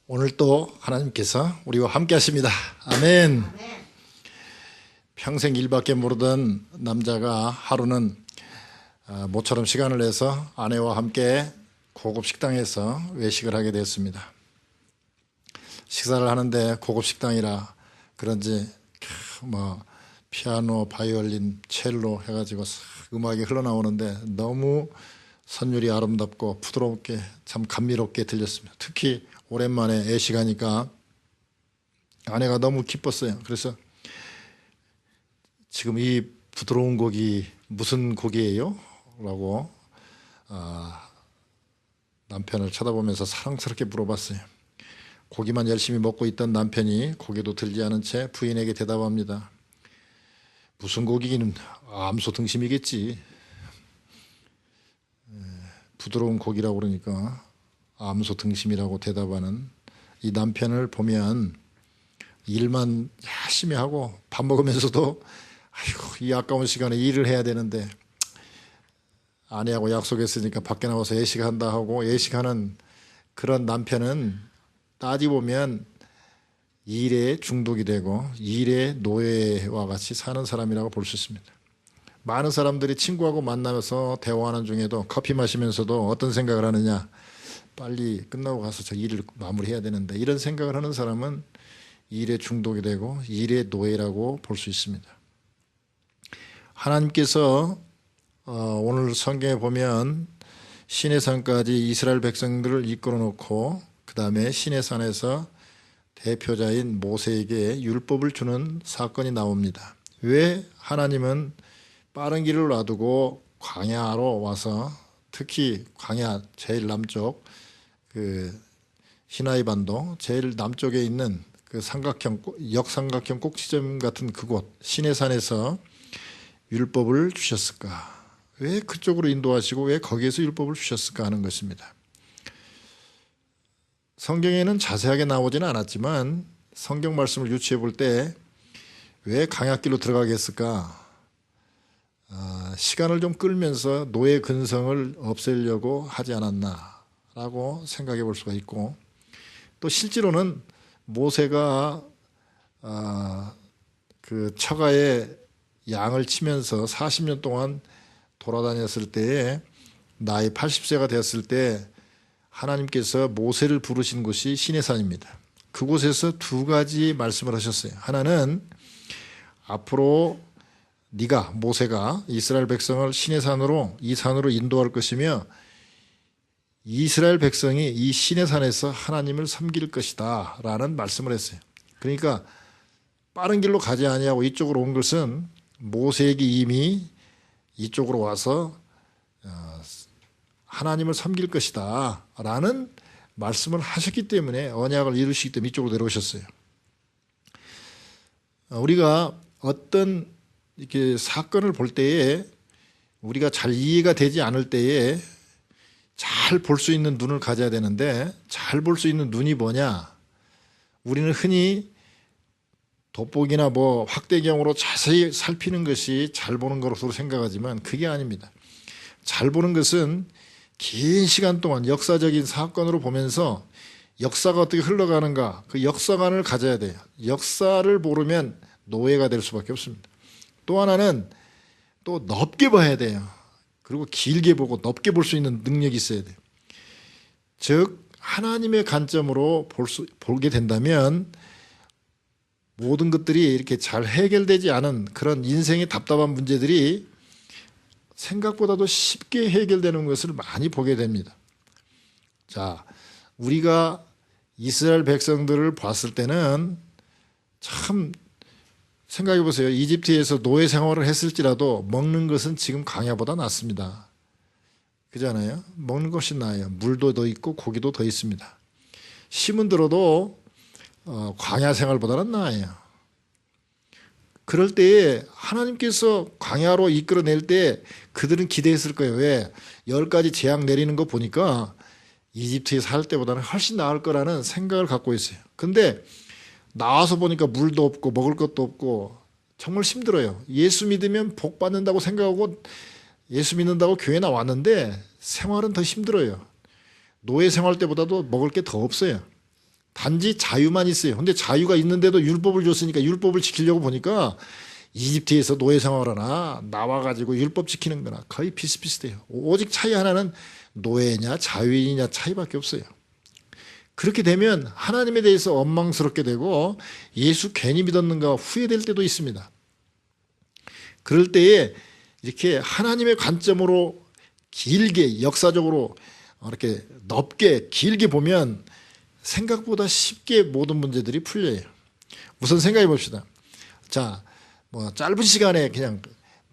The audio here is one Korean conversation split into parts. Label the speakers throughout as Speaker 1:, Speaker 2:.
Speaker 1: 오늘 또 하나님께서 우리와 함께 하십니다. 아멘. 평생 일밖에 모르던 남자가 하루는 모처럼 시간을 내서 아내와 함께 고급 식당에서 외식을 하게 되었습니다. 식사를 하는데 고급 식당이라 그런지 피아노, 바이올린, 첼로 해가지고 음악이 흘러나오는데 너무 선율이 아름답고 부드럽게 참 감미롭게 들렸습니다. 특히 오랜만에 애식하니까 아내가 너무 기뻤어요. 그래서 지금 이 부드러운 곡이 무슨 곡이에요? 라고 남편을 쳐다보면서 사랑스럽게 물어봤어요. 고기만 열심히 먹고 있던 남편이 고개도 들지 않은 채 부인에게 대답합니다. 무슨 곡이기는 암소 등심이겠지. 부드러운 곡이라고 그러니까 암소 등심이라고 대답하는 이 남편을 보면 일만 열심히 하고 밥 먹으면서도 이 아까운 시간에 일을 해야 되는데 아내하고 약속했으니까 밖에 나와서 예식한다 하고 예식하는 그런 남편은 따지고 보면 일에 중독이 되고 일의 노예와 같이 사는 사람이라고 볼 수 있습니다. 많은 사람들이 친구하고 만나면서 대화하는 중에도 커피 마시면서도 어떤 생각을 하느냐, 빨리 끝나고 가서 저 일을 마무리해야 되는데, 이런 생각을 하는 사람은 일에 중독이 되고 일의 노예라고 볼 수 있습니다. 하나님께서 오늘 성경에 보면 시내산까지 이스라엘 백성들을 이끌어 놓고 그 다음에 시내산에서 대표자인 모세에게 율법을 주는 사건이 나옵니다. 왜 하나님은 빠른 길을 놔두고 광야로 와서, 특히 광야 제일 남쪽 그 시나이 반도 제일 남쪽에 있는 그 역삼각형 꼭지점 같은 그곳 시내산에서 율법을 주셨을까? 왜 그쪽으로 인도하시고 왜 거기에서 율법을 주셨을까 하는 것입니다. 성경에는 자세하게 나오지는 않았지만 성경 말씀을 유추해 볼 때 왜 광야길로 들어가게 했을까? 시간을 좀 끌면서 노예 근성을 없애려고 하지 않았나라고 생각해 볼 수가 있고, 또 실제로는 모세가 그 처가에 양을 치면서 40년 동안 돌아다녔을 때에 나이 80세가 되었을 때 하나님께서 모세를 부르신 곳이 시내산입니다. 그곳에서 두 가지 말씀을 하셨어요. 하나는 앞으로 네가, 모세가 이스라엘 백성을 시내산으로, 이 산으로 인도할 것이며 이스라엘 백성이 이 시내산에서 하나님을 섬길 것이다 라는 말씀을 했어요. 그러니까 빠른 길로 가지 아니하고 이쪽으로 온 것은 모세에게 이미 이쪽으로 와서 하나님을 섬길 것이다 라는 말씀을 하셨기 때문에, 언약을 이루시기 때문에 이쪽으로 내려오셨어요. 우리가 어떤 이렇게 사건을 볼 때에 우리가 잘 이해가 되지 않을 때에 잘 볼 수 있는 눈을 가져야 되는데, 잘 볼 수 있는 눈이 뭐냐? 우리는 흔히 돋보기나 확대경으로 자세히 살피는 것이 잘 보는 것으로 생각하지만 그게 아닙니다. 잘 보는 것은 긴 시간 동안 역사적인 사건으로 보면서 역사가 어떻게 흘러가는가, 그 역사관을 가져야 돼요. 역사를 모르면 노예가 될 수밖에 없습니다. 또 하나는 또 넓게 봐야 돼요. 그리고 길게 보고 넓게 볼 수 있는 능력이 있어야 돼요. 즉 하나님의 관점으로 보게 된다면 모든 것들이 이렇게 잘 해결되지 않은 그런 인생의 답답한 문제들이 생각보다도 쉽게 해결되는 것을 많이 보게 됩니다. 자, 우리가 이스라엘 백성들을 봤을 때는 참 생각해 보세요. 이집트에서 노예 생활을 했을지라도 먹는 것은 지금 광야보다 낫습니다. 그잖아요. 먹는 것이 나아요. 물도 더 있고 고기도 더 있습니다. 심은 들어도 광야 생활보다는 나아요. 그럴 때에 하나님께서 광야로 이끌어낼 때 그들은 기대했을 거예요. 왜? 10가지 재앙 내리는 거 보니까 이집트에 살 때보다는 훨씬 나을 거라는 생각을 갖고 있어요. 근데 나와서 보니까 물도 없고 먹을 것도 없고 정말 힘들어요. 예수 믿으면 복 받는다고 생각하고 예수 믿는다고 교회 나왔는데 생활은 더 힘들어요. 노예 생활 때보다도 먹을 게 더 없어요. 단지 자유만 있어요. 근데 자유가 있는데도 율법을 줬으니까 율법을 지키려고 보니까 이집트에서 노예 생활하나 나와가지고 율법 지키는 거나 거의 비슷비슷해요. 오직 차이 하나는 노예냐 자유인이냐 차이밖에 없어요. 그렇게 되면 하나님에 대해서 원망스럽게 되고 예수 괜히 믿었는가 후회될 때도 있습니다. 그럴 때에 이렇게 하나님의 관점으로 길게 역사적으로 이렇게 넓게 길게 보면 생각보다 쉽게 모든 문제들이 풀려요. 우선 생각해 봅시다. 자, 뭐 짧은 시간에 그냥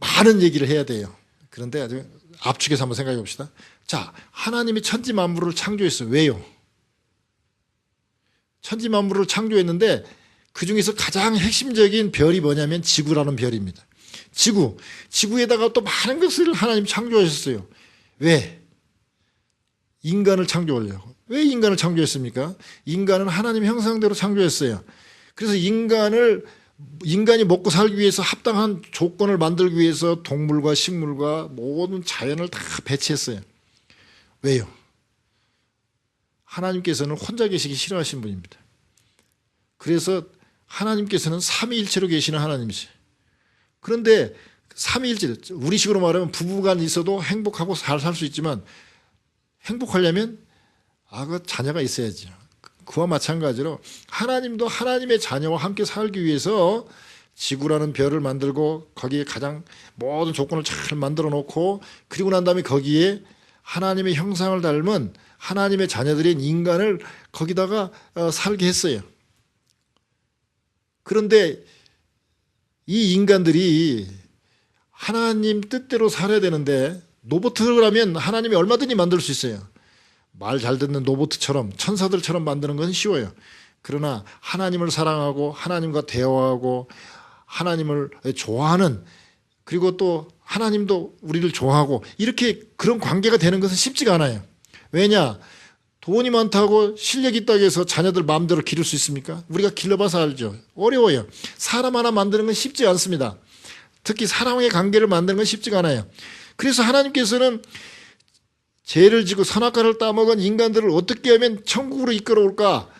Speaker 1: 많은 얘기를 해야 돼요. 그런데 아주 압축해서 한번 생각해 봅시다. 자, 하나님이 천지 만물을 창조했어요. 왜요? 천지 만물을 창조했는데 그 중에서 가장 핵심적인 별이 뭐냐면 지구라는 별입니다. 지구에다가 또 많은 것을 하나님 창조하셨어요. 왜? 인간을 창조하려고. 왜 인간을 창조했습니까? 인간은 하나님 형상대로 창조했어요. 그래서 인간이 먹고 살기 위해서 합당한 조건을 만들기 위해서 동물과 식물과 모든 자연을 다 배치했어요. 왜요? 하나님께서는 혼자 계시기 싫어하신 분입니다. 그래서 하나님께서는 삼위일체로 계시는 하나님이세요. 그런데 삼위일체, 우리식으로 말하면 부부간 있어도 행복하고 잘 살 수 있지만 행복하려면 그 자녀가 있어야죠. 그와 마찬가지로 하나님도 하나님의 자녀와 함께 살기 위해서 지구라는 별을 만들고 거기에 가장 모든 조건을 잘 만들어 놓고 그리고 난 다음에 거기에 하나님의 형상을 닮은 하나님의 자녀들인 인간을 거기다가 살게 했어요. 그런데 이 인간들이 하나님 뜻대로 살아야 되는데 로봇을 하면이 얼마든지 만들 수 있어요. 말 잘 듣는 로봇처럼 천사들처럼 만드는 건 쉬워요. 그러나 하나님을 사랑하고 하나님과 대화하고 하나님을 좋아하는 그리고 또 하나님도 우리를 좋아하고 이렇게 그런 관계가 되는 것은 쉽지가 않아요. 왜냐? 돈이 많다고 실력이 있다고 해서 자녀들 마음대로 기를 수 있습니까? 우리가 길러봐서 알죠. 어려워요. 사람 하나 만드는 건 쉽지 않습니다. 특히 사람의 관계를 만드는 건 쉽지가 않아요. 그래서 하나님께서는 죄를 지고 선악과를 따먹은 인간들을 어떻게 하면 천국으로 이끌어올까?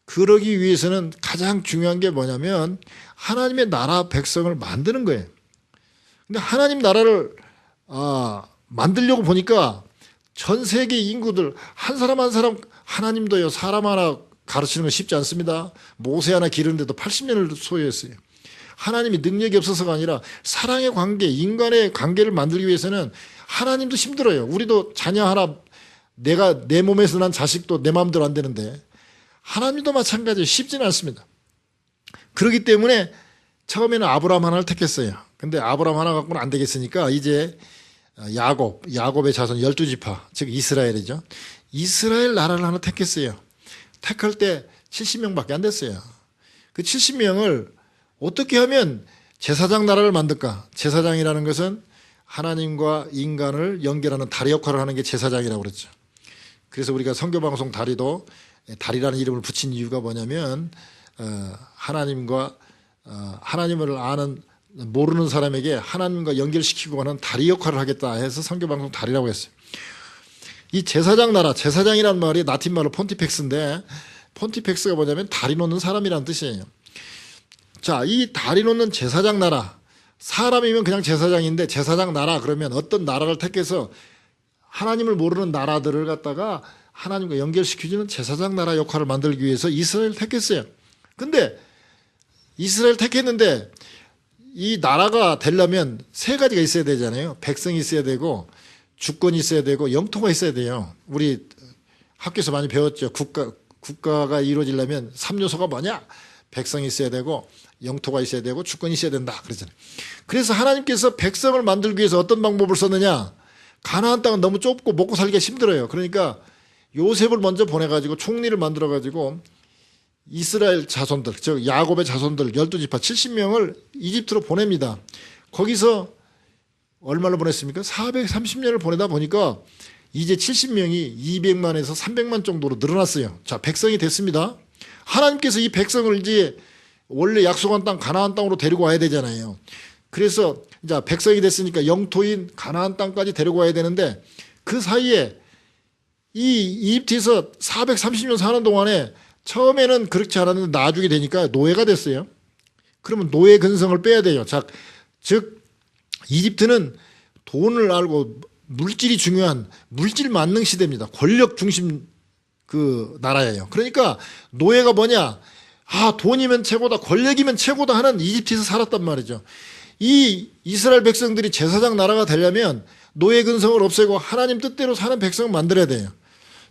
Speaker 1: 그러기 위해서는 가장 중요한 게 뭐냐면 하나님의 나라 백성을 만드는 거예요. 근데 하나님 나라를 만들려고 보니까 전 세계 인구들 한 사람 한 사람 하나님도요 사람 하나 가르치는 건 쉽지 않습니다. 모세 하나 기르는데도 80년을 소요했어요. 하나님이 능력이 없어서가 아니라 사랑의 관계, 인간의 관계를 만들기 위해서는 하나님도 힘들어요. 우리도 자녀 하나 내가 내 몸에서 난 자식도 내 마음대로 안 되는데 하나님도 마찬가지예요. 쉽지는 않습니다. 그렇기 때문에 처음에는 아브라함 하나를 택했어요. 근데 아브라함 하나 갖고는 안 되겠으니까 이제 야곱의 자손 12지파, 즉 이스라엘이죠. 이스라엘 나라를 하나 택했어요. 택할 때 70명밖에 안 됐어요. 그 70명을 어떻게 하면 제사장 나라를 만들까? 제사장이라는 것은 하나님과 인간을 연결하는 다리 역할을 하는 게 제사장이라고 그랬죠. 그래서 우리가 선교방송 다리도 다리라는 이름을 붙인 이유가 뭐냐면 하나님과 하나님을 아는 모르는 사람에게 하나님과 연결시키고 하는 다리 역할을 하겠다 해서 선교방송 다리라고 했어요. 이 제사장 나라, 제사장이라는 말이 라틴 말로 폰티펙스인데 폰티펙스가 뭐냐면 다리 놓는 사람이라는 뜻이에요. 자, 이 다리 놓는 제사장 나라, 사람이면 그냥 제사장인데 제사장 나라 그러면 어떤 나라를 택해서 하나님을 모르는 나라들을 갖다가 하나님과 연결시켜주는 제사장 나라 역할을 만들기 위해서 이스라엘을 택했어요. 근데 이스라엘 택했는데 이 나라가 되려면 세 가지가 있어야 되잖아요. 백성이 있어야 되고 주권이 있어야 되고 영토가 있어야 돼요. 우리 학교에서 많이 배웠죠. 국가가 이루어지려면 3요소가 뭐냐? 백성이 있어야 되고 영토가 있어야 되고 주권이 있어야 된다 그러잖아요. 그래서 하나님께서 백성을 만들기 위해서 어떤 방법을 썼느냐? 가나안 땅은 너무 좁고 먹고 살기가 힘들어요. 그러니까 요셉을 먼저 보내가지고 총리를 만들어가지고 이스라엘 자손들, 즉 야곱의 자손들 12지파 70명을 이집트로 보냅니다. 거기서 얼마를 보냈습니까? 430년을 보내다 보니까 이제 70명이 200만에서 300만 정도로 늘어났어요. 자, 백성이 됐습니다. 하나님께서 이 백성을 이제 원래 약속한 땅 가나안 땅으로 데리고 와야 되잖아요. 그래서 이제 백성이 됐으니까 영토인 가나안 땅까지 데리고 와야 되는데 그 사이에 이 이집트에서 430년 사는 동안에 처음에는 그렇지 않았는데 나중에 되니까 노예가 됐어요. 그러면 노예 근성을 빼야 돼요. 자, 즉 이집트는 돈을 알고 물질이 중요한 물질 만능 시대입니다. 권력 중심 그 나라예요. 그러니까 노예가 뭐냐? 아, 돈이면 최고다, 권력이면 최고다 하는 이집트에서 살았단 말이죠. 이 이스라엘 백성들이 제사장 나라가 되려면 노예 근성을 없애고 하나님 뜻대로 사는 백성을 만들어야 돼요.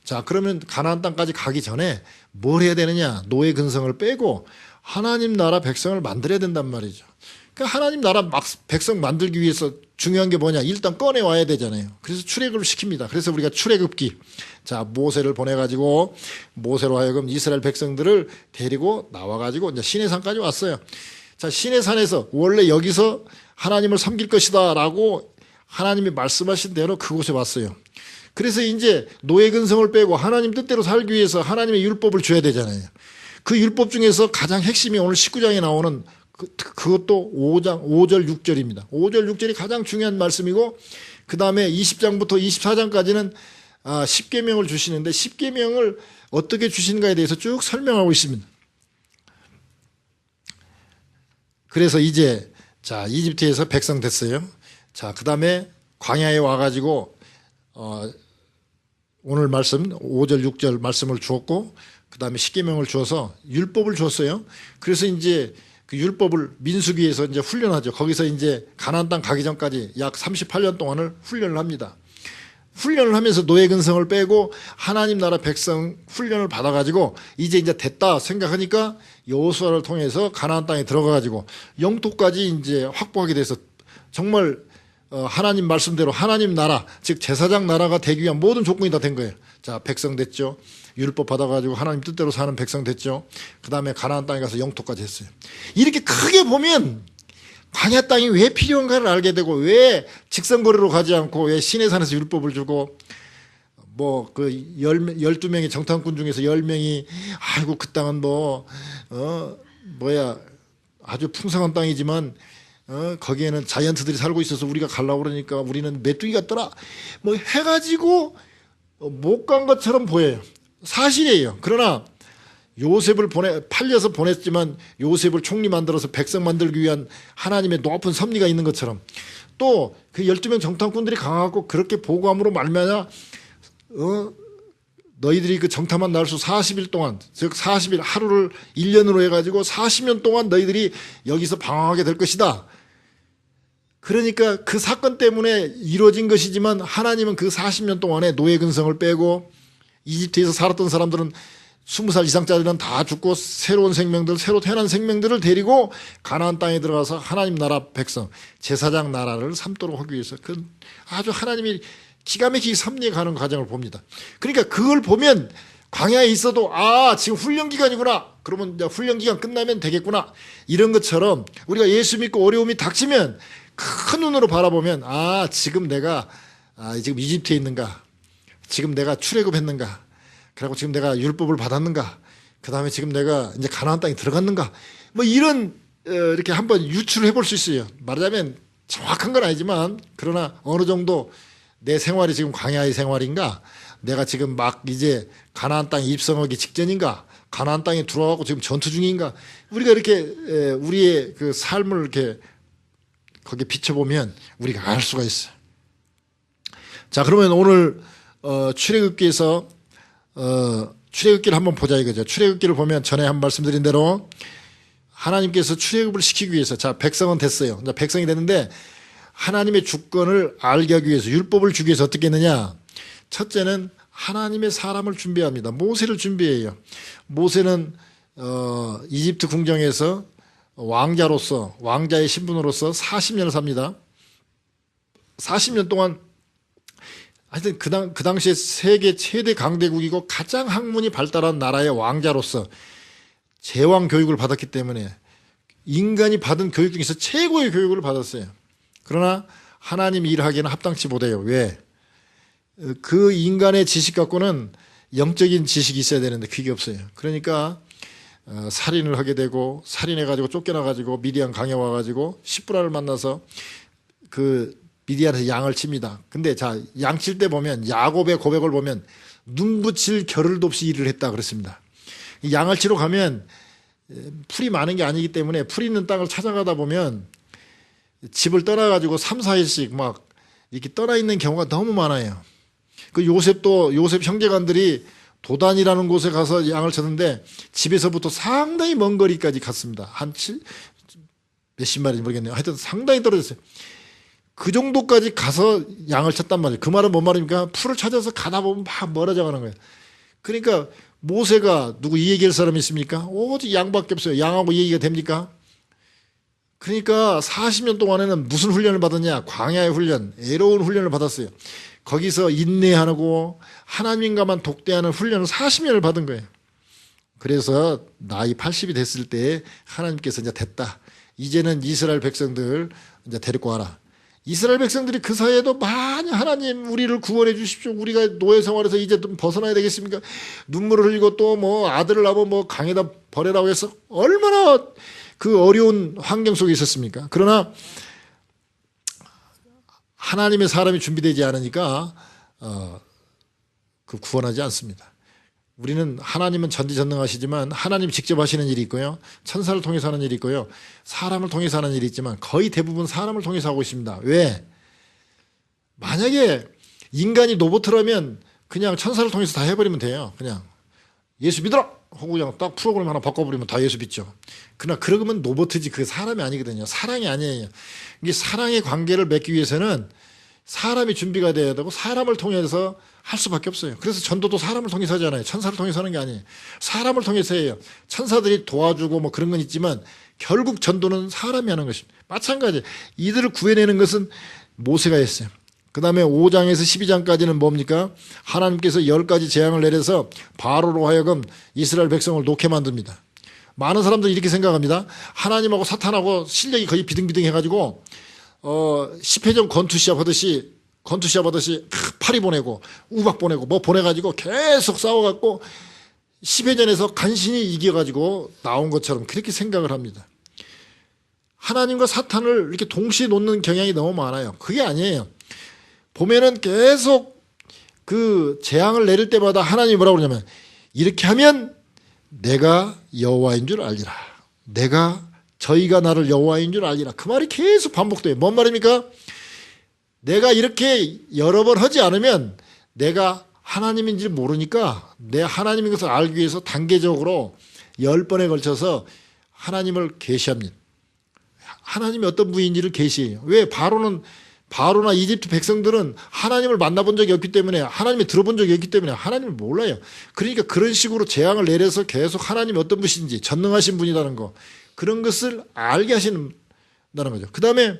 Speaker 1: 자, 그러면 가나안 땅까지 가기 전에 뭘 해야 되느냐? 노예 근성을 빼고 하나님 나라 백성을 만들어야 된단 말이죠. 그러니까 하나님 나라 백성 만들기 위해서 중요한 게 뭐냐? 일단 꺼내와야 되잖아요. 그래서 출애굽을 시킵니다. 그래서 우리가 출애굽기, 자, 모세를 보내가지고 모세로 하여금 이스라엘 백성들을 데리고 나와가지고 이제 시내산까지 왔어요. 자, 시내산에서 원래 여기서 하나님을 섬길 것이다 라고 하나님이 말씀하신 대로 그곳에 왔어요. 그래서 이제 노예 근성을 빼고 하나님 뜻대로 살기 위해서 하나님의 율법을 줘야 되잖아요. 그 율법 중에서 가장 핵심이 오늘 19장에 나오는 그것도 5절 6절입니다. 5절 6절이 가장 중요한 말씀이고, 그 다음에 20장부터 24장까지는 10계명을 주시는데 10계명을 어떻게 주시는가에 대해서 쭉 설명하고 있습니다. 그래서 이제 자, 이집트에서 백성 됐어요. 자, 그 다음에 광야에 와가지고 오늘 말씀 5절 6절 말씀을 주었고, 그 다음에 10계명을 주어서 율법을 줬어요. 그래서 이제 그 율법을 민수기에서 이제 훈련하죠. 거기서 이제 가나안 땅 가기 전까지 약 38년 동안을 훈련을 합니다. 훈련을 하면서 노예 근성을 빼고 하나님 나라 백성 훈련을 받아가지고 이제 됐다 생각하니까 여호수아를 통해서 가나안 땅에 들어가가지고 영토까지 이제 확보하게 돼서 정말 하나님 말씀대로 하나님 나라, 즉 제사장 나라가 되기 위한 모든 조건이 다 된 거예요. 자, 백성 됐죠. 율법 받아가지고 하나님 뜻대로 사는 백성 됐죠. 그 다음에 가나안 땅에 가서 영토까지 했어요. 이렇게 크게 보면 광야 땅이 왜 필요한가를 알게 되고, 왜 직선거리로 가지 않고 왜 시내산에서 율법을 주고, 뭐 그 12명의 정탐꾼 중에서 10명이 아이고 그 땅은 아주 풍성한 땅이지만 거기에는 자이언트들이 살고 있어서 우리가 가려고 그러니까 우리는 메뚜기 같더라 뭐 해가지고 못 간 것처럼 보여요. 사실이에요. 그러나 요셉을 팔려서 보냈지만 요셉을 총리 만들어서 백성 만들기 위한 하나님의 높은 섭리가 있는 것처럼, 또 그 12명 정탐꾼들이 강하고 그렇게 보고함으로 말미암아 너희들이 그 정탐한 날수 40일 동안, 즉 40일 하루를 1년으로 해가지고 40년 동안 너희들이 여기서 방황하게 될 것이다. 그러니까 그 사건 때문에 이루어진 것이지만 하나님은 그 40년 동안에 노예 근성을 빼고 이집트에서 살았던 사람들은 20살 이상짜리는 다 죽고 새로운 생명들, 새로 태어난 생명들을 데리고 가나안 땅에 들어가서 하나님 나라 백성, 제사장 나라를 삼도록 하기 위해서 그 아주 하나님이 기가 막히게 섭리해 가는 과정을 봅니다. 그러니까 그걸 보면 광야에 있어도 지금 훈련 기간이구나. 그러면 이제 훈련 기간 끝나면 되겠구나. 이런 것처럼 우리가 예수 믿고 어려움이 닥치면 큰 눈으로 바라보면 지금 내가 지금 이집트에 있는가? 지금 내가 출애굽했는가? 그리고 지금 내가 율법을 받았는가? 그 다음에 지금 내가 이제 가나안 땅에 들어갔는가? 뭐 이런 이렇게 한번 유추를 해볼 수 있어요. 말하자면 정확한 건 아니지만, 그러나 어느 정도 내 생활이 지금 광야의 생활인가? 내가 지금 막 이제 가나안 땅에 입성하기 직전인가? 가나안 땅에 들어가고 지금 전투 중인가? 우리가 이렇게 우리의 그 삶을 이렇게 거기에 비춰보면 우리가 알 수가 있어요. 자, 그러면 오늘 출애굽기에서 출애굽기를 한번 보자 이거죠. 출애굽기를 보면 전에 한 말씀드린 대로 하나님께서 출애굽을 시키기 위해서, 자, 백성은 됐어요. 백성이 됐는데 하나님의 주권을 알게 하기 위해서, 율법을 주기 위해서 어떻게 했느냐? 첫째는 하나님의 사람을 준비합니다. 모세를 준비해요. 모세는 이집트 궁정에서 왕자로서, 왕자의 신분으로서 40년을 삽니다. 40년 동안 하여튼 그 당시에 세계 최대 강대국이고 가장 학문이 발달한 나라의 왕자로서 제왕 교육을 받았기 때문에 인간이 받은 교육 중에서 최고의 교육을 받았어요. 그러나 하나님 일하기에는 합당치 못해요. 왜? 그 인간의 지식 갖고는 영적인 지식이 있어야 되는데 그게 없어요. 그러니까 살인을 하게 되고, 살인해가지고 쫓겨나가지고 미디안 강에 와가지고 시브라를 만나서 그 미디안에서 양을 칩니다. 근데 자, 양 칠 때 보면 야곱의 고백을 보면 눈 붙일 겨를도 없이 일을 했다 그랬습니다. 이 양을 치러 가면 풀이 많은 게 아니기 때문에 풀 있는 땅을 찾아가다 보면 집을 떠나가지고 3, 4일씩 막 이렇게 떠나 있는 경우가 너무 많아요. 그 요셉 형제간들이 도단이라는 곳에 가서 양을 쳤는데 집에서부터 상당히 먼 거리까지 갔습니다. 몇십 마리인지 모르겠네요. 하여튼 상당히 떨어졌어요. 그 정도까지 가서 양을 쳤단 말이에요. 그 말은 뭔 말입니까? 풀을 찾아서 가다 보면 막 멀어져 가는 거예요. 그러니까 모세가 누구 이 얘기할 사람이 있습니까? 오직 양밖에 없어요. 양하고 이 얘기가 됩니까? 그러니까 40년 동안에는 무슨 훈련을 받았냐? 광야의 훈련, 애로운 훈련을 받았어요. 거기서 인내하고 하나님과만 독대하는 훈련을 40년을 받은 거예요. 그래서 나이 80이 됐을 때 하나님께서 이제 됐다. 이제는 이스라엘 백성들 이제 데리고 와라. 이스라엘 백성들이 그 사이에도 많이 하나님 우리를 구원해 주십시오. 우리가 노예 생활에서 이제 좀 벗어나야 되겠습니까? 눈물을 흘리고 또 뭐 아들을 낳으면 뭐 강에다 버리라고 해서 얼마나 그 어려운 환경 속에 있었습니까? 그러나 하나님의 사람이 준비되지 않으니까 그 구원하지 않습니다. 우리는 하나님은 전지전능하시지만 하나님이 직접 하시는 일이 있고요. 천사를 통해서 하는 일이 있고요. 사람을 통해서 하는 일이 있지만 거의 대부분 사람을 통해서 하고 있습니다. 왜? 만약에 인간이 로봇이라면 그냥 천사를 통해서 다 해버리면 돼요. 그냥 예수 믿어라 하고 그냥 딱 프로그램 하나 바꿔버리면 다 예수 믿죠. 그러나 그러면 로봇이지 그 사람이 아니거든요. 사랑이 아니에요. 이게 사랑의 관계를 맺기 위해서는 사람이 준비가 돼야 되고 사람을 통해서 할 수밖에 없어요. 그래서 전도도 사람을 통해서 하잖아요. 천사를 통해서 하는 게 아니에요. 사람을 통해서 해요. 천사들이 도와주고 뭐 그런 건 있지만 결국 전도는 사람이 하는 것입니다. 마찬가지. 이들을 구해내는 것은 모세가 했어요. 그 다음에 5장에서 12장까지는 뭡니까? 하나님께서 10가지 재앙을 내려서 바로로 하여금 이스라엘 백성을 놓게 만듭니다. 많은 사람들이 이렇게 생각합니다. 하나님하고 사탄하고 실력이 거의 비등비등 해가지고 10회전 권투시합 하듯이 파리 보내고 우박 보내고 뭐 보내가지고 계속 싸워갖고 10회전에서 간신히 이겨가지고 나온 것처럼 그렇게 생각을 합니다. 하나님과 사탄을 이렇게 동시에 놓는 경향이 너무 많아요. 그게 아니에요. 보면은 계속 그 재앙을 내릴 때마다 하나님이 뭐라고 그러냐면 이렇게 하면 내가 여호와인 줄 알리라. 저희가 나를 여호와인 줄 알리라. 그 말이 계속 반복돼요. 뭔 말입니까? 내가 이렇게 여러 번 하지 않으면 내가 하나님인지 모르니까 내 하나님인 것을 알기 위해서 단계적으로 10번에 걸쳐서 하나님을 계시합니다. 하나님이 어떤 분인지를 계시해요. 왜? 바로나 이집트 백성들은 하나님을 만나본 적이 없기 때문에 하나님이 들어본 적이 없기 때문에 하나님을 몰라요. 그러니까 그런 식으로 재앙을 내려서 계속 하나님이 어떤 분이신지 전능하신 분이라는 거 그런 것을 알게 하신다는 거죠. 그 다음에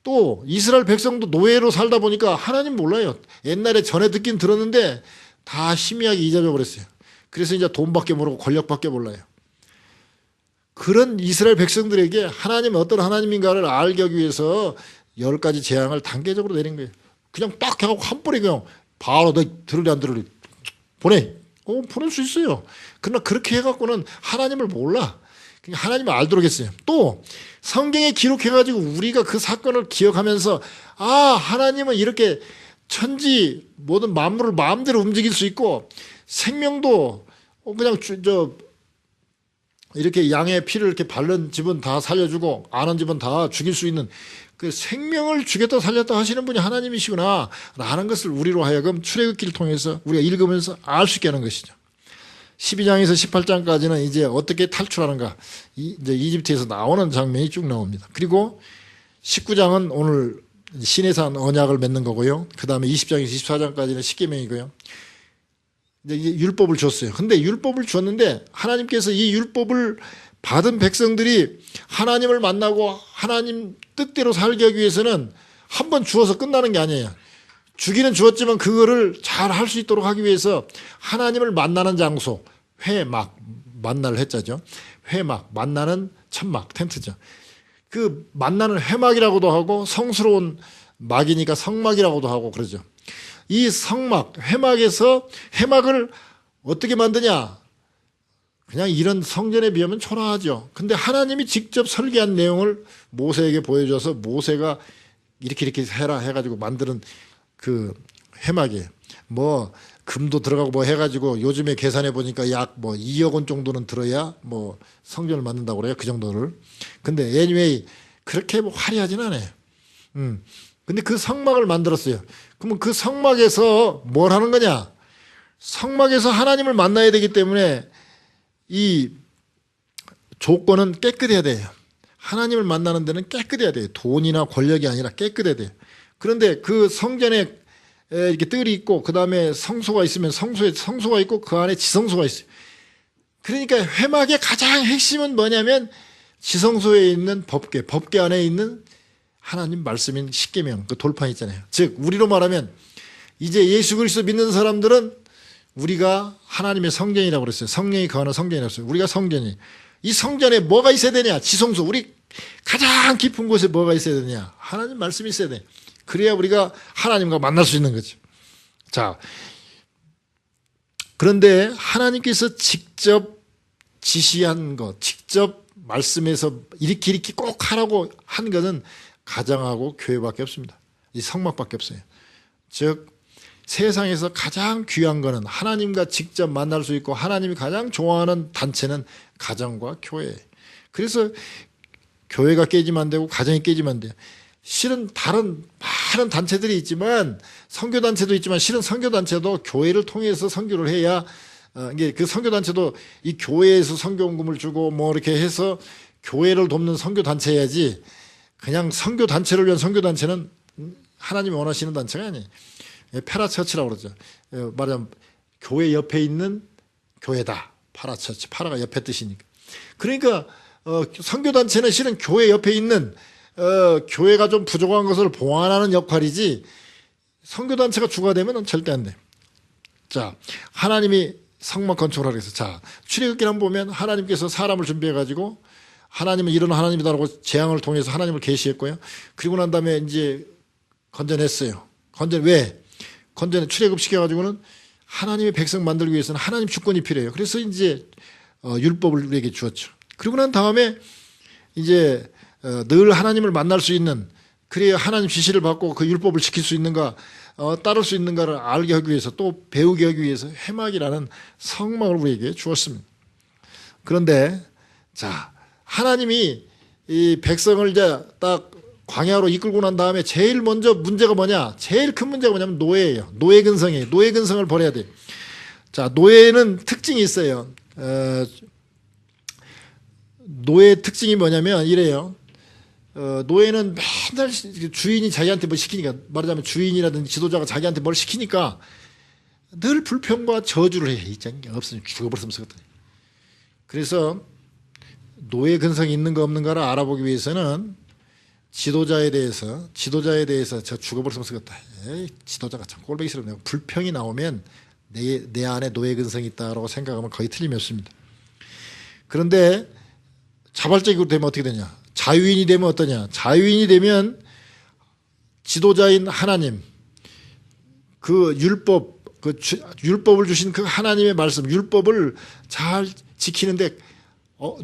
Speaker 1: 또 이스라엘 백성도 노예로 살다 보니까 하나님 몰라요. 옛날에 전에 듣긴 들었는데 다 희미하게 잊어져 버렸어요. 그래서 이제 돈밖에 모르고 권력밖에 몰라요. 그런 이스라엘 백성들에게 하나님은 어떤 하나님인가를 알게 하기 위해서 10가지 재앙을 단계적으로 내린 거예요. 그냥 딱 해갖고 한 번에 그냥 바로 너 들으리 안 들으리 보내. 보낼 수 있어요. 그러나 그렇게 해갖고는 하나님을 몰라. 하나님을 알도록 했어요. 또 성경에 기록해가지고 우리가 그 사건을 기억하면서 하나님은 이렇게 천지 모든 만물을 마음대로 움직일 수 있고 생명도 그냥 이렇게 양의 피를 이렇게 바른 집은 다 살려주고 안 한 집은 다 죽일 수 있는 그 생명을 주겠다 살렸다 하시는 분이 하나님이시구나 라는 것을 우리로 하여금 출애굽기를 통해서 우리가 읽으면서 알 수 있게 하는 것이죠. 12장에서 18장까지는 이제 어떻게 탈출하는가 이제 이집트에서 나오는 장면이 쭉 나옵니다. 그리고 19장은 오늘 시내산 언약을 맺는 거고요. 그 다음에 20장에서 24장까지는 십계명이고요. 이제 율법을 줬어요. 근데 율법을 줬는데 하나님께서 이 율법을 받은 백성들이 하나님을 만나고 하나님 뜻대로 살게 하기 위해서는 한 번 주어서 끝나는 게 아니에요. 주기는 주었지만 그거를 잘 할 수 있도록 하기 위해서 하나님을 만나는 장소, 회막, 만날 회자죠. 회막, 만나는 천막, 텐트죠. 그 만나는 회막이라고도 하고 성스러운 막이니까 성막이라고도 하고 그러죠. 이 성막, 회막에서 회막을 어떻게 만드냐? 그냥 이런 성전에 비하면 초라하죠. 근데 하나님이 직접 설계한 내용을 모세에게 보여줘서 모세가 이렇게 해라 해가지고 만드는 그 회막이에요. 뭐 금도 들어가고 뭐 해가지고 요즘에 계산해 보니까 약 뭐 2억 원 정도는 들어야 뭐 성전을 만든다고 그래요. 그 정도를. 근데 anyway 그렇게 뭐 화려하진 않아요. 근데 그 성막을 만들었어요. 그러면 그 성막에서 뭘 하는 거냐? 성막에서 하나님을 만나야 되기 때문에 이 조건은 깨끗해야 돼요. 하나님을 만나는 데는 깨끗해야 돼요. 돈이나 권력이 아니라 깨끗해야 돼요. 그런데 그 성전에 이렇게 뜰이 있고 그 다음에 성소가 있으면 성소가 있고 그 안에 지성소가 있어요. 그러니까 회막의 가장 핵심은 뭐냐면 지성소에 있는 법궤 안에 있는 하나님 말씀인 십계명, 그 돌판 있잖아요. 즉 우리로 말하면 이제 예수 그리스도 믿는 사람들은 우리가 하나님의 성전이라고 그랬어요. 성령이 거하는 성전이라고 했어요. 우리가 성전이. 이 성전에 뭐가 있어야 되냐? 지성소. 우리 가장 깊은 곳에 뭐가 있어야 되냐? 하나님 말씀이 있어야 돼. 그래야 우리가 하나님과 만날 수 있는 거죠. 자, 그런데 하나님께서 직접 지시한 것, 직접 말씀에서 이렇게 꼭 하라고 한 것은 가정하고 교회밖에 없습니다. 이 성막밖에 없어요. 즉 세상에서 가장 귀한 것은 하나님과 직접 만날 수 있고 하나님이 가장 좋아하는 단체는 가정과 교회예요. 그래서 교회가 깨지면 안 되고 가정이 깨지면 안 돼요. 실은 다른 많은 단체들이 있지만 선교단체도 있지만 실은 선교단체도 교회를 통해서 선교를 해야 이게 그 선교단체도 이 교회에서 선교원금을 주고 뭐 이렇게 해서 교회를 돕는 선교단체여야지 그냥 선교단체를 위한 선교단체는 하나님이 원하시는 단체가 아니에요. 파라처치라고 그러죠. 말하자면 교회 옆에 있는 교회다. 파라처치. 파라가 옆에 뜻이니까. 그러니까 선교단체는 실은 교회 옆에 있는 교회가 좀 부족한 것을 보완하는 역할이지 선교단체가 주가 되면 절대 안 돼. 자, 하나님이 성막 건축을 하라 그래서 자, 출애굽기를 한번 보면 하나님께서 사람을 준비해 가지고 하나님은 이런 하나님이다라고 재앙을 통해서 하나님을 계시했고요. 그리고 난 다음에 이제 건져냈어요. 왜? 출애굽 시켜가지고는 하나님의 백성 만들기 위해서는 하나님 주권이 필요해요. 그래서 이제 율법을 우리에게 주었죠. 그리고 난 다음에 이제 늘 하나님을 만날 수 있는 그래야 하나님 지시를 받고 그 율법을 지킬 수 있는가 따를 수 있는가를 알게 하기 위해서 또 배우게 하기 위해서 회막이라는 성막을 우리에게 주었습니다. 그런데 자 하나님이 이 백성을 이제 딱 광야로 이끌고 난 다음에 제일 먼저 문제가 뭐냐? 제일 큰 문제가 뭐냐면 노예예요. 노예 근성이에요. 노예 근성을 버려야 돼요. 자, 노예는 특징이 있어요. 노예 특징이 뭐냐면 이래요. 노예는 맨날 주인이 자기한테 뭐 시키니까 말하자면 주인이라든지 지도자가 자기한테 뭘 시키니까 늘 불평과 저주를 해. 있잖아요. 없으면 죽어버렸으면 쓰거든요. 그래서 노예 근성이 있는 거 없는가를 알아보기 위해서는 지도자에 대해서 저 죽어버렸으면 쓰겠다. 에이, 지도자가 참 꼴보기 싫어. 불평이 나오면 내 안에 노예 근성이 있다라고 생각하면 거의 틀림이 없습니다. 그런데 자발적으로 되면 어떻게 되냐? 자유인이 되면 어떠냐? 자유인이 되면 지도자인 하나님, 그 율법을 주신 그 하나님의 말씀, 율법을 잘 지키는데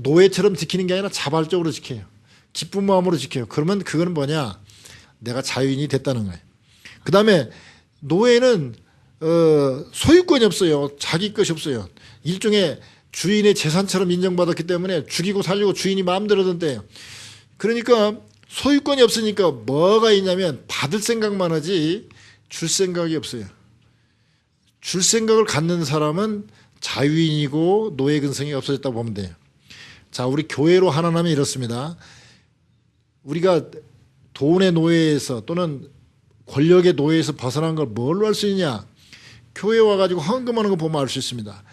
Speaker 1: 노예처럼 지키는 게 아니라 자발적으로 지켜요. 기쁜 마음으로 지켜요. 그러면 그건 뭐냐? 내가 자유인이 됐다는 거예요. 그 다음에 노예는 소유권이 없어요. 자기 것이 없어요. 일종의 주인의 재산처럼 인정받았기 때문에 죽이고 살리고 주인이 마음대로 던대요. 그러니까 소유권이 없으니까 뭐가 있냐면 받을 생각만 하지 줄 생각이 없어요. 줄 생각을 갖는 사람은 자유인이고 노예 근성이 없어졌다고 보면 돼요. 자, 우리 교회로 하나님이 이렇습니다. 우리가 돈의 노예에서 또는 권력의 노예에서 벗어난 걸 뭘로 할 수 있냐? 교회 와가지고 헌금하는 거 보면 알 수 있습니다.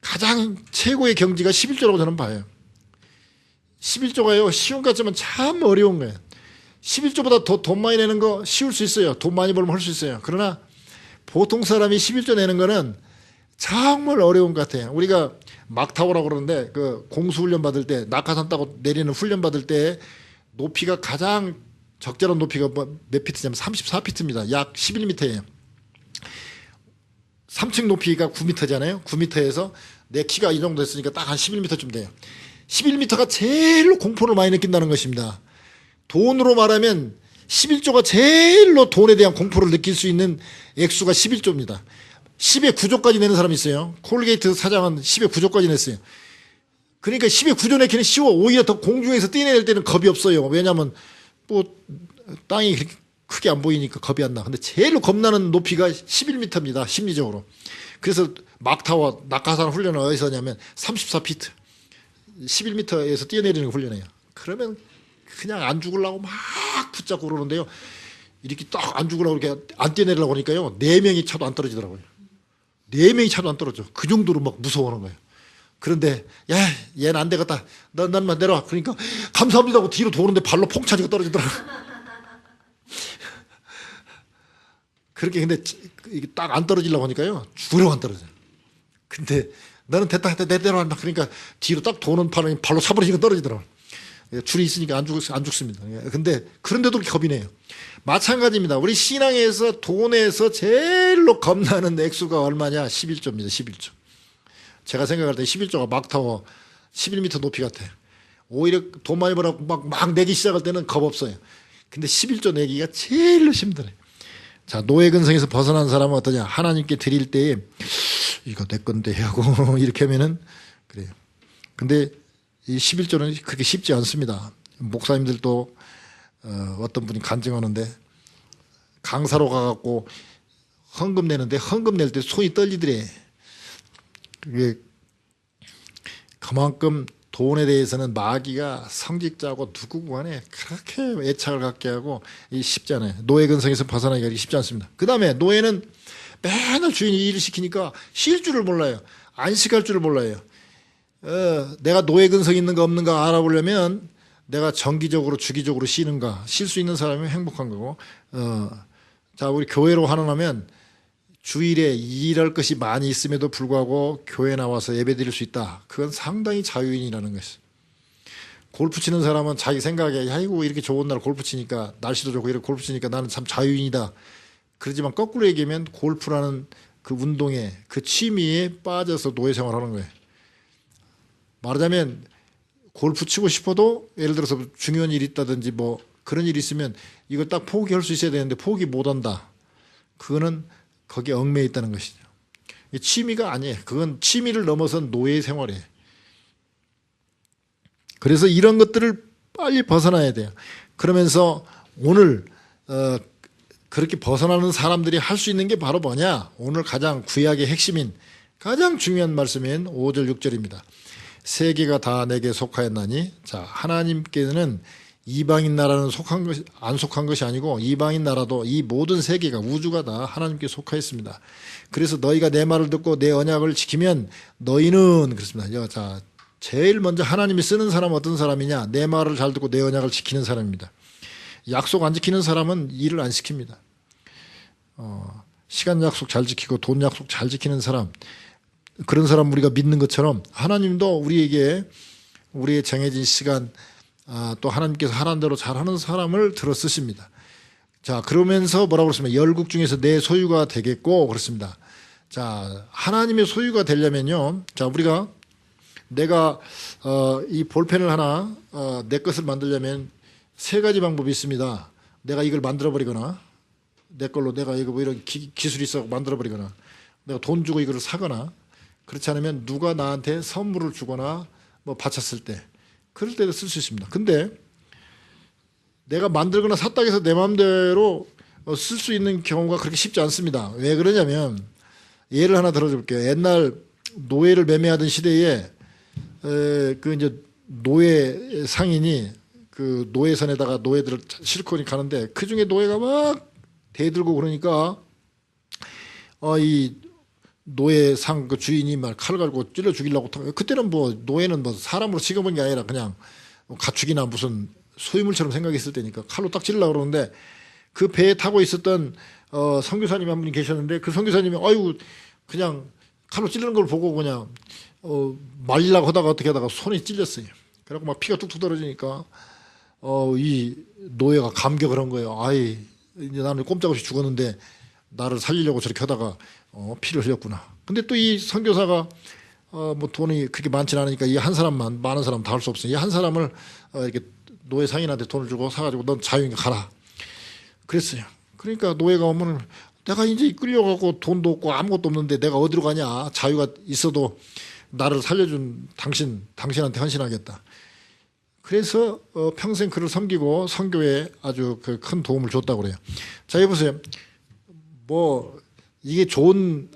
Speaker 1: 가장 최고의 경지가 11조라고 저는 봐요. 11조가요, 쉬운 것 같지만 참 어려운 거예요. 11조보다 더 돈 많이 내는 거 쉬울 수 있어요. 돈 많이 벌면 할 수 있어요. 그러나 보통 사람이 11조 내는 거는 정말 어려운 것 같아요. 우리가 막타오라고 그러는데 그 공수훈련 받을 때 낙하산 타고 내리는 훈련 받을 때 높이가 가장 적절한 높이가 몇 피트냐면 34피트입니다. 약 11m예요. 3층 높이가 9m잖아요. 9m에서 내 키가 이 정도 됐으니까 딱 한 11m쯤 돼요. 11m가 제일로 공포를 많이 느낀다는 것입니다. 돈으로 말하면 11조가 제일로 돈에 대한 공포를 느낄 수 있는 액수가 11조입니다. 10의 9조까지 내는 사람이 있어요. 콜게이트 사장은 10의 9조까지 냈어요. 그러니까 10의 9조 내기는 쉬워. 오히려 더 공중에서 뛰어낼 때는 겁이 없어요. 왜냐하면 뭐 땅이 그렇게 크게 안 보이니까 겁이 안 나. 근데 제일 겁나는 높이가 11m입니다. 심리적으로. 그래서 막타와 낙하산 훈련을 어디서 하냐면 34피트 11m에서 뛰어내리는 훈련이에요. 그러면 그냥 안 죽으려고 막 붙잡고 그러는데요. 이렇게 딱 안 죽으려고 이렇게 안 뛰어내리려고 하니까요. 4명이 차도 안 떨어지더라고요. 4명이 차도 안 떨어져. 그 정도로 막 무서워하는 거예요. 그런데 야 얘는 안 되겠다. 난만 내려와. 그러니까 감사합니다 하고 뒤로 도는데 발로 퐁 차지고 떨어지더라고요. 그렇게 근데 딱 안 떨어지려고 하니까요. 죽으려고 안 떨어져요. 근데 너는 됐다 했다 내 대로 한다. 그러니까 뒤로 딱 도는 발로 차버리니까 떨어지더라고요. 줄이 있으니까 안 죽습니다. 근데 그런데도 그렇게 겁이 내요. 마찬가지입니다. 우리 신앙에서 돈에서 제일로 겁나는 액수가 얼마냐? 11조입니다. 11조. 제가 생각할 때 11조가 막타워 11m 높이 같아. 오히려 돈 많이 벌어서 막 내기 시작할 때는 겁 없어요. 근데 11조 내기가 제일로 힘들어요. 자, 노예 근성에서 벗어난 사람은 어떠냐? 하나님께 드릴 때에 이거 내 건데 하고 이렇게 하면은 그래요. 근데 이 11조는 그렇게 쉽지 않습니다. 목사님들도 어떤 분이 간증하는데 강사로 가갖고 헌금 내는데 헌금 낼 때 손이 떨리더래. 그게 그만큼 돈에 대해서는 마귀가 성직자고 누구고 간에 그렇게 애착을 갖게 하고 쉽지 않아요. 노예 근성에서 벗어나기가 쉽지 않습니다. 그 다음에 노예는 맨날 주인이 일을 시키니까 쉴 줄을 몰라요. 안식할 줄을 몰라요. 내가 노예 근성 있는가 없는가 알아보려면 내가 정기적으로 주기적으로 쉬는가, 쉴 수 있는 사람이 행복한 거고. 자, 우리 교회로 환원하면 주일에 일할 것이 많이 있음에도 불구하고 교회 나와서 예배 드릴 수 있다. 그건 상당히 자유인이라는 것이죠. 골프 치는 사람은 자기 생각에 아이고 이렇게 좋은 날 골프 치니까 날씨도 좋고 이렇게 골프 치니까 나는 참 자유인이다. 그렇지만 거꾸로 얘기하면 골프라는 그 운동에 그 취미에 빠져서 노예 생활하는 거예요. 말하자면 골프 치고 싶어도 예를 들어서 중요한 일이 있다든지 뭐 그런 일이 있으면 이거 딱 포기할 수 있어야 되는데 포기 못한다. 그거는 거기에 얽매여 있다는 것이죠. 취미가 아니에요. 그건 취미를 넘어선 노예 생활이에요. 그래서 이런 것들을 빨리 벗어나야 돼요. 그러면서 오늘 그렇게 벗어나는 사람들이 할 수 있는 게 바로 뭐냐? 오늘 가장 구약의 핵심인 가장 중요한 말씀인 5절 6절입니다. 세계가 다 내게 속하였나니. 자, 하나님께는 이방인 나라는 안 속한 것이 아니고 이방인 나라도 이 모든 세계가 우주가 다 하나님께 속하였습니다. 그래서 너희가 내 말을 듣고 내 언약을 지키면 너희는 그렇습니다. 자, 제일 먼저 하나님이 쓰는 사람은 어떤 사람이냐? 내 말을 잘 듣고 내 언약을 지키는 사람입니다. 약속 안 지키는 사람은 일을 안 시킵니다. 시간 약속 잘 지키고 돈 약속 잘 지키는 사람, 그런 사람 우리가 믿는 것처럼 하나님도 우리에게 우리의 정해진 시간 또 하나님께서 하라는 대로 잘하는 사람을 들어 쓰십니다. 자, 그러면서 뭐라고 그랬습니까? 열국 중에서 내 소유가 되겠고 그렇습니다. 자, 하나님의 소유가 되려면요. 자, 우리가 내가 이 볼펜을 하나 내 것을 만들려면 3가지 방법이 있습니다. 내가 이걸 만들어버리거나 내 걸로 내가 이거 뭐 이런 기술이 있어 만들어버리거나 내가 돈 주고 이거를 사거나 그렇지 않으면 누가 나한테 선물을 주거나 뭐 바쳤을 때 그럴 때도 쓸 수 있습니다. 근데 내가 만들거나 샀다고 해서 내 마음대로 쓸 수 있는 경우가 그렇게 쉽지 않습니다. 왜 그러냐면 예를 하나 들어줄게요. 옛날 노예를 매매하던 시대에 그 이제 노예 상인이 그 노예선에다가 노예들을 싣고 가는데 그 중에 노예가 막 대들고 그러니까 이 노예상 그 주인이 막 칼을 갈고 찔러 죽이려고 그때는 뭐 노예는 뭐 사람으로 취급한 게 아니라 그냥 가축이나 무슨 소유물처럼 생각했을 때니까 칼로 딱 찔러려고 그러는데 그 배에 타고 있었던 선교사님 한 분이 계셨는데 그 선교사님이 아이고 그냥 칼로 찌르는 걸 보고 그냥 말리려고 하다가 어떻게 하다가 손이 찔렸어요. 그래갖고 막 피가 뚝뚝 떨어지니까 이 노예가 감격을 한 거예요. 아이 이제 나는 꼼짝없이 죽었는데 나를 살리려고 저렇게 하다가 피를 흘렸구나. 근데 또 이 선교사가 뭐 돈이 그렇게 많지는 않으니까 이 한 사람만 많은 사람 다 할 수 없으니 이 한 사람을 이렇게 노예 상인한테 돈을 주고 사가지고 넌 자유인가 가라. 그랬어요. 그러니까 노예가 오면 내가 이제 끌려가고 돈도 없고 아무것도 없는데 내가 어디로 가냐. 자유가 있어도 나를 살려준 당신한테 헌신하겠다. 그래서 평생 그를 섬기고 선교에 아주 그 큰 도움을 줬다고 그래요. 자, 여기 보세요. 뭐 이게 좋은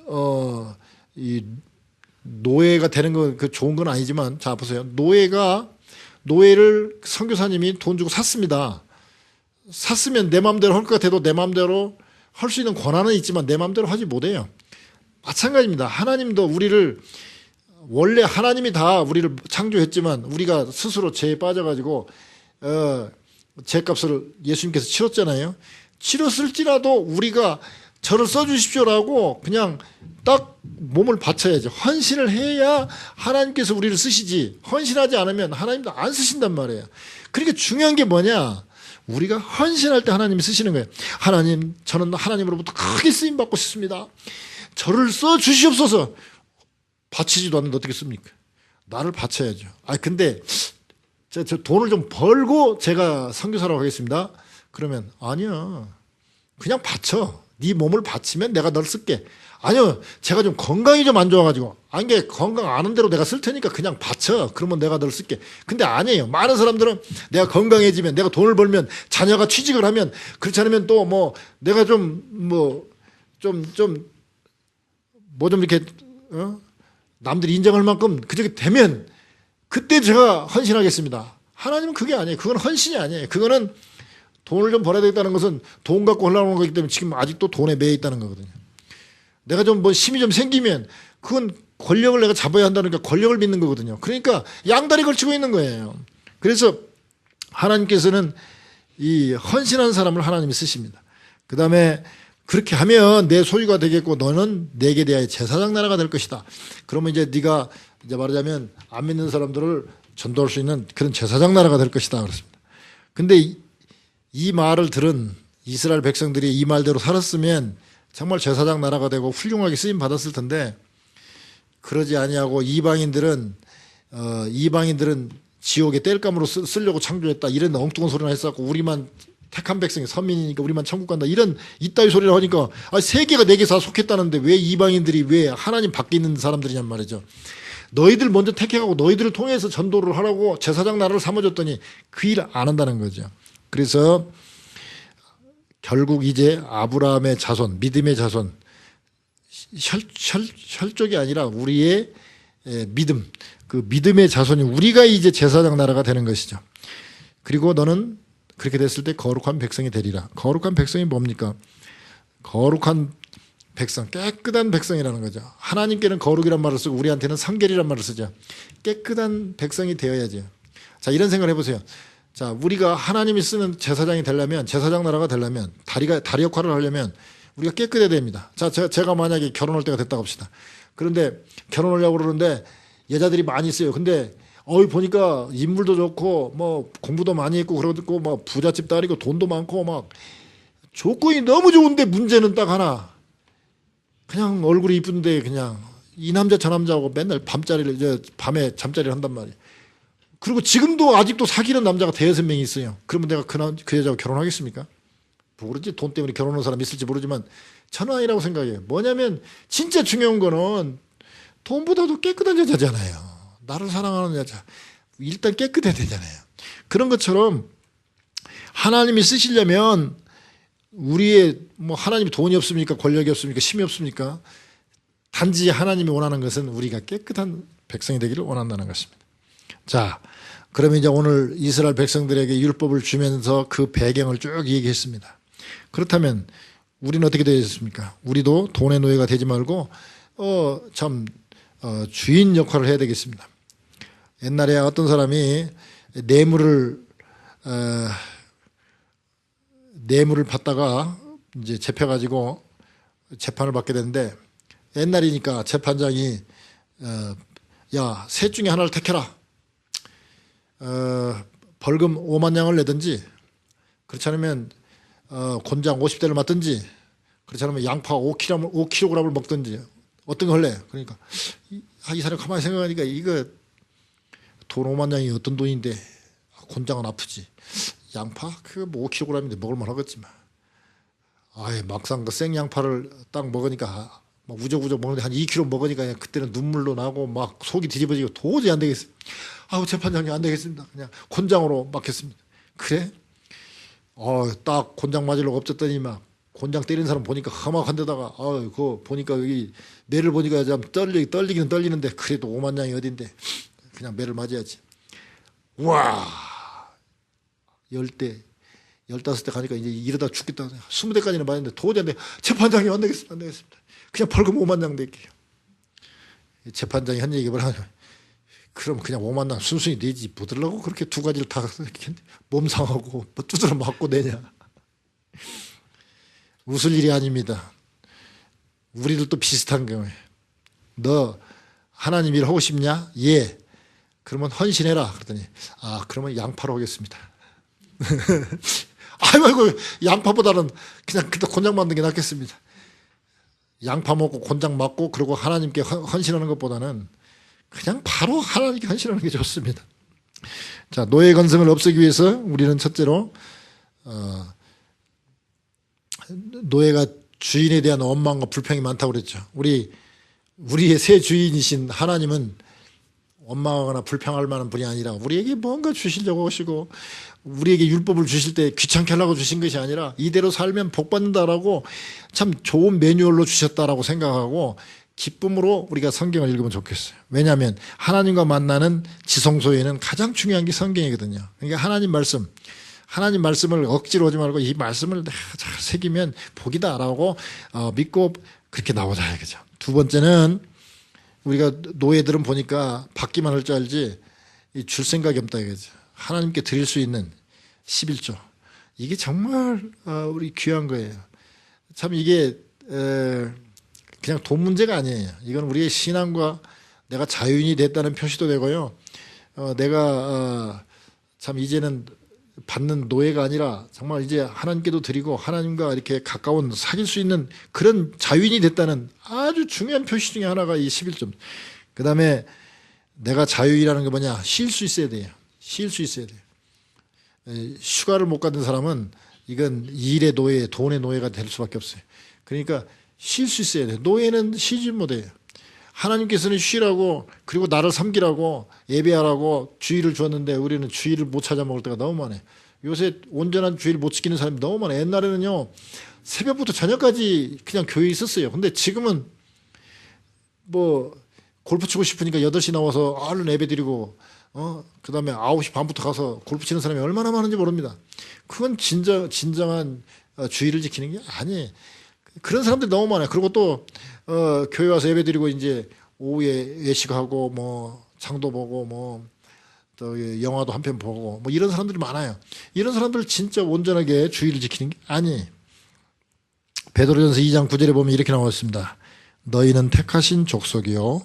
Speaker 1: 이 노예가 되는 건 그 좋은 건 아니지만, 자 보세요. 노예를 선교사님이 돈 주고 샀습니다. 샀으면 내 마음대로 할 것 같아도 내 마음대로 할 수 있는 권한은 있지만 내 마음대로 하지 못해요. 마찬가지입니다. 하나님도 우리를, 원래 하나님이 다 우리를 창조했지만 우리가 스스로 죄에 빠져가지고 죄값을 예수님께서 치렀잖아요. 치렀을지라도 우리가 저를 써주십시오라고 그냥 딱 몸을 바쳐야죠. 헌신을 해야 하나님께서 우리를 쓰시지, 헌신하지 않으면 하나님도 안 쓰신단 말이에요. 그러니까 중요한 게 뭐냐, 우리가 헌신할 때 하나님이 쓰시는 거예요. 하나님, 저는 하나님으로부터 크게 쓰임받고 싶습니다. 저를 써주시옵소서. 바치지도 않는데 어떻게 씁니까? 나를 바쳐야죠. 근데 저 돈을 좀 벌고 제가 선교사라고 하겠습니다. 그러면 아니야, 그냥 바쳐. 네 몸을 바치면 내가 널 쓸게. 아니요, 제가 좀 건강이 좀 안 좋아가지고, 이게 건강 아는 대로 내가 쓸 테니까 그냥 바쳐. 그러면 내가 널 쓸게. 근데 아니에요. 많은 사람들은 내가 건강해지면, 내가 돈을 벌면, 자녀가 취직을 하면, 그렇지 않으면 또 뭐 내가 좀 이렇게 남들이 인정할 만큼 그저게 되면 그때 제가 헌신하겠습니다. 하나님은 그게 아니에요. 그건 헌신이 아니에요. 그거는 돈을 좀 벌어야 되겠다는 것은 돈 갖고 하려는 거기 때문에 지금 아직도 돈에 매여 있다는 거거든요. 내가 좀 뭐 힘이 좀 생기면 그건 권력을 내가 잡아야 한다는 게 권력을 믿는 거거든요. 그러니까 양다리 걸치고 있는 거예요. 그래서 하나님께서는 이 헌신한 사람을 하나님이 쓰십니다. 그 다음에 그렇게 하면 내 소유가 되겠고 너는 내게 대하여 제사장 나라가 될 것이다. 그러면 이제 네가 이제 말하자면 안 믿는 사람들을 전도할 수 있는 그런 제사장 나라가 될 것이다 그렇습니다. 근데 이 말을 들은 이스라엘 백성들이 이 말대로 살았으면 정말 제사장 나라가 되고 훌륭하게 쓰임 받았을 텐데, 그러지 아니하고 이방인들은 지옥에 땔감으로 쓰려고 창조했다, 이런 엉뚱한 소리나 했었고, 우리만 택한 백성이 선민이니까 우리만 천국 간다, 이런 이따위 소리를 하니까 세계가 내게 다 속했다는데 왜 이방인들이 왜 하나님 밖에 있는 사람들이냔 말이죠. 너희들 먼저 택해가고 너희들을 통해서 전도를 하라고 제사장 나라를 삼아줬더니 그 일을 안 한다는 거죠. 그래서 결국 이제 아브라함의 자손, 믿음의 자손, 혈족이 아니라 우리의 믿음, 그 믿음의 자손이 우리가 이제 제사장 나라가 되는 것이죠. 그리고 너는 그렇게 됐을 때 거룩한 백성이 되리라. 거룩한 백성이 뭡니까? 거룩한 백성, 깨끗한 백성이라는 거죠. 하나님께는 거룩이란 말을 쓰고 우리한테는 성결이란 말을 쓰죠. 깨끗한 백성이 되어야죠. 자, 이런 생각을 해보세요. 자, 우리가 하나님이 쓰는 제사장이 되려면, 제사장 나라가 되려면, 다리 역할을 하려면 우리가 깨끗해야 됩니다. 자, 제가 만약에 결혼할 때가 됐다고 합시다. 그런데 결혼하려고 그러는데 여자들이 많이 있어요. 근데 보니까 인물도 좋고 뭐 공부도 많이 했고 그러고 막 부잣집 딸이고 돈도 많고 막 조건이 너무 좋은데 문제는 딱 하나. 그냥 얼굴이 이쁜데 그냥 이 남자 저 남자하고 맨날 밤에 잠자리를 한단 말이에요. 그리고 지금도 아직도 사귀는 남자가 대여섯 명이 있어요. 그러면 내가 그 여자하고 결혼하겠습니까? 모르지. 돈 때문에 결혼하는 사람 있을지 모르지만 저는 아니라고 생각해요. 뭐냐면 진짜 중요한 거는 돈보다도 깨끗한 여자잖아요. 나를 사랑하는 여자. 일단 깨끗해야 되잖아요. 그런 것처럼 하나님이 쓰시려면 우리의 하나님이 돈이 없습니까? 권력이 없습니까? 힘이 없습니까? 단지 하나님이 원하는 것은 우리가 깨끗한 백성이 되기를 원한다는 것입니다. 자, 그러면 이제 오늘 이스라엘 백성들에게 율법을 주면서 그 배경을 쭉 얘기했습니다. 그렇다면 우리는 어떻게 되겠습니까? 우리도 돈의 노예가 되지 말고 주인 역할을 해야 되겠습니다. 옛날에 어떤 사람이 뇌물을 받다가 이제 잡혀가지고 재판을 받게 되는데, 옛날이니까 재판장이 야, 셋 중에 하나를 택해라. 벌금 5만 양을 내든지, 그렇지 않으면 곤장 50대를 맞든지, 그렇지 않으면 양파 5kg을 먹든지, 어떤 거 할래? 그러니까 이 사람 가만히 생각하니까 이거 돈 5만 양이 어떤 돈인데 곤장은 아프지, 양파 그거 뭐 5kg인데 먹을만 하겠지만 아예 막상 그 생양파를 딱 먹으니까 막 우적우적 먹는데 한 2kg 먹으니까 그냥 그때는 눈물도 나고 막 속이 뒤집어지고 도저히 안 되겠어요. 아우 재판장님 안 되겠습니다. 그냥 곤장으로 막혔습니다. 그래? 딱 곤장 맞으려고 엎졌더니 막 곤장 때리는 사람 보니까 험악한 데다가 그거 보니까 여기 매를 보니까 좀 떨리기는 떨리는데 그래도 5만 장이 어딘데 그냥 매를 맞아야지. 와 10대 15대 가니까 이제 이러다 죽겠다. 20대까지는 맞았는데 도저히 안 돼. 재판장님 안 되겠습니다. 안 되겠습니다. 그냥 벌금 5만 장 낼게요. 재판장이 한 얘기가 뭐라냐. 그럼 그냥 5만 장 순순히 내지. 뭐들라고 그렇게 두 가지를 다 몸 상하고 뭐 두드러 맞고 내냐. 웃을 일이 아닙니다. 우리들도 비슷한 경우에 너 하나님 일 하고 싶냐? 예. 그러면 헌신해라. 그랬더니 그러면 양파로 하겠습니다. 아이고 양파보다는 그냥 그때 곤장 맞는 게 낫겠습니다. 양파 먹고 곤장 맞고 그리고 하나님께 헌신하는 것보다는 그냥 바로 하나님께 헌신하는 게 좋습니다. 자, 노예 건성을 없애기 위해서 우리는 첫째로 노예가 주인에 대한 원망과 불평이 많다고 그랬죠. 우리의 새 주인이신 하나님은 원망하거나 불평할 만한 분이 아니라 우리에게 뭔가 주시려고 하시고 우리에게 율법을 주실 때 귀찮게 하려고 주신 것이 아니라 이대로 살면 복 받는다라고 참 좋은 매뉴얼로 주셨다라고 생각하고 기쁨으로 우리가 성경을 읽으면 좋겠어요. 왜냐하면 하나님과 만나는 지성소에는 가장 중요한 게 성경이거든요. 그러니까 하나님 말씀을 억지로 하지 말고 이 말씀을 잘 새기면 복이다라고 믿고 그렇게 나오자 이거죠. 두 번째는 우리가 노예들은 보니까 받기만 할 줄 알지 줄 생각이 없다 이거죠. 하나님께 드릴 수 있는 11조. 이게 정말 우리 귀한 거예요. 참 이게 그냥 돈 문제가 아니에요. 이건 우리의 신앙과 내가 자유인이 됐다는 표시도 되고요. 내가 참 이제는 받는 노예가 아니라 정말 이제 하나님께도 드리고 하나님과 이렇게 가까운 사귈 수 있는 그런 자유인이 됐다는 아주 중요한 표시 중에 하나가 이 11조. 그 다음에 내가 자유인이라는 게 뭐냐? 쉴 수 있어야 돼요. 쉴 수 있어야 돼요. 휴가를 못 가는 사람은 이건 일의 노예, 돈의 노예가 될 수밖에 없어요. 그러니까 쉴 수 있어야 돼요. 노예는 쉬지 못해요. 하나님께서는 쉬라고 그리고 나를 섬기라고 예배하라고 주일을 주었는데 우리는 주일을 못 찾아 먹을 때가 너무 많아요. 요새 온전한 주일 못 지키는 사람이 너무 많아요. 옛날에는요 새벽부터 저녁까지 그냥 교회에 있었어요. 근데 지금은 뭐 골프 치고 싶으니까 8시 나와서 얼른 예배 드리고 그 다음에 9시 반부터 가서 골프 치는 사람이 얼마나 많은지 모릅니다. 그건 진정한 주일을 지키는 게 아니에요. 그런 사람들이 너무 많아요. 그리고 또 교회 와서 예배 드리고 이제 오후에 외식하고 뭐 장도 보고 뭐 또 영화도 한 편 보고 뭐 이런 사람들이 많아요. 이런 사람들 진짜 온전하게 주의를 지키는 게 아니에요. 베드로전서 2장 9절에 보면 이렇게 나와 있습니다. 너희는 택하신 족속이요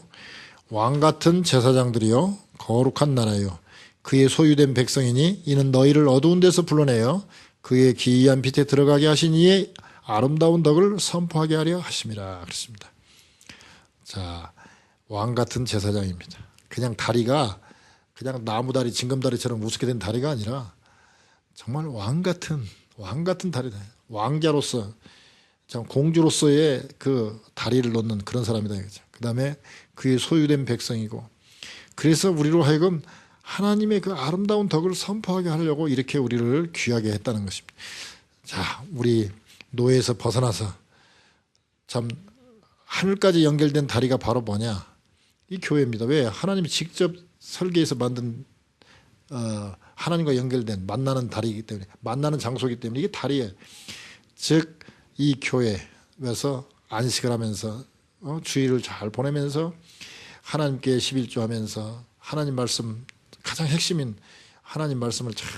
Speaker 1: 왕 같은 제사장들이요 거룩한 나라요 그의 소유된 백성이니 이는 너희를 어두운 데서 불러내어 그의 기이한 빛에 들어가게 하신 이의 아름다운 덕을 선포하게 하려 하심이라 그랬습니다. 자, 왕 같은 제사장입니다. 그냥 다리가 그냥 나무다리, 징검다리처럼 우습게 된 다리가 아니라 정말 왕 같은 다리다. 왕자로서, 공주로서의 그 다리를 놓는 그런 사람이다. 그 다음에 그의 소유된 백성이고 그래서 우리로 하여금 하나님의 그 아름다운 덕을 선포하게 하려고 이렇게 우리를 귀하게 했다는 것입니다. 자, 우리 노예에서 벗어나서 참 하늘까지 연결된 다리가 바로 뭐냐? 이 교회입니다. 왜? 하나님이 직접 설계해서 만든 하나님과 연결된 만나는 다리이기 때문에 만나는 장소이기 때문에 이게 다리예요. 즉 이 교회에서 안식을 하면서 주일을 잘 보내면서 하나님께 11조 하면서 하나님 말씀 가장 핵심인 하나님 말씀을 잘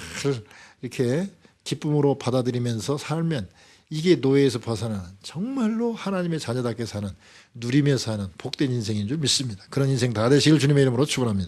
Speaker 1: 이렇게 기쁨으로 받아들이면서 살면 이게 노예에서 벗어나는 정말로 하나님의 자녀답게 사는 누리며 사는 복된 인생인 줄 믿습니다. 그런 인생 다 되시길 주님의 이름으로 축원합니다.